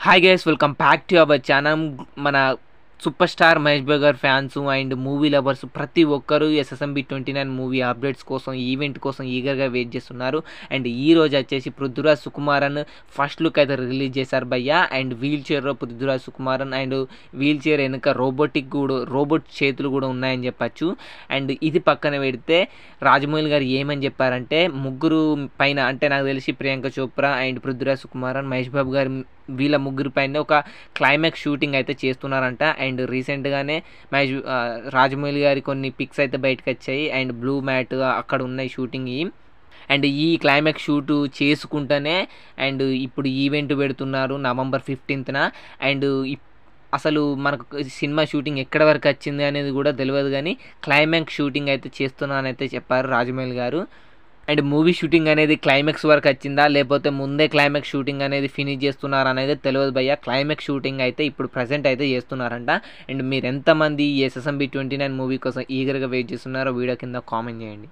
Hi guys, welcome back to our channel. మన super star Mahesh Babu గారి fans and movie lovers ప్రతి ఒక్కరూ SSMB 29 movie updates కోసం, event కోసం ఈగర్గా వెయిట్ చేస్తున్నారు. అండ్ ఈ రోజు వచ్చేసి పృథ్వీరాజ్ సుకుమారన్ ఫస్ట్ లుక్ అయితే రిలీజ్ చేశారు భయ్య. అండ్ వీల్ చైర్లో Prithviraj Sukumaran and wheelchair వెనుక రోబోట్ చేతులు కూడా ఉన్నాయని చెప్పచ్చు. అండ్ ఇది పక్కన పెడితే రాజమౌళి గారు ఏమని చెప్పారంటే, ముగ్గురు పైన అంటే నాకు తెలిసి ప్రియాంక చోప్రా అండ్ పృథ్వీరాజ్ సుకుమారన్, మహేష్ బాబు గారు వీళ్ళ ముగ్గురు పైన ఒక క్లైమాక్స్ షూటింగ్ అయితే చేస్తున్నారంట. అండ్ రీసెంట్గానే రాజమౌళి గారి కొన్ని పిక్స్ అయితే బయటకు వచ్చాయి. అండ్ బ్లూ మ్యాట్ అక్కడ ఉన్నాయి షూటింగ్. అండ్ ఈ క్లైమాక్స్ షూట్ చేసుకుంటూనే అండ్ ఇప్పుడు ఈవెంట్ పెడుతున్నారు November 15th. అండ్ అసలు మనకు సినిమా షూటింగ్ ఎక్కడ వరకు వచ్చింది అనేది కూడా తెలియదు, కానీ క్లైమాక్స్ షూటింగ్ అయితే చేస్తున్నానైతే చెప్పారు రాజమౌళి గారు. అండ్ మూవీ షూటింగ్ అనేది క్లైమాక్స్ వరకు వచ్చిందా లేకపోతే ముందే క్లైమాక్స్ షూటింగ్ అనేది ఫినిష్ చేస్తున్నారా అనేది తెలియదు భయ్య. క్లైమాక్స్ షూటింగ్ అయితే ఇప్పుడు ప్రజెంట్ అయితే చేస్తున్నారంట. అండ్ మీరు ఎంతమంది SSMB 29 మూవీ కోసం ఈగర్గా వెయిట్ చేస్తున్నారో వీడియో కింద కామెంట్ చేయండి.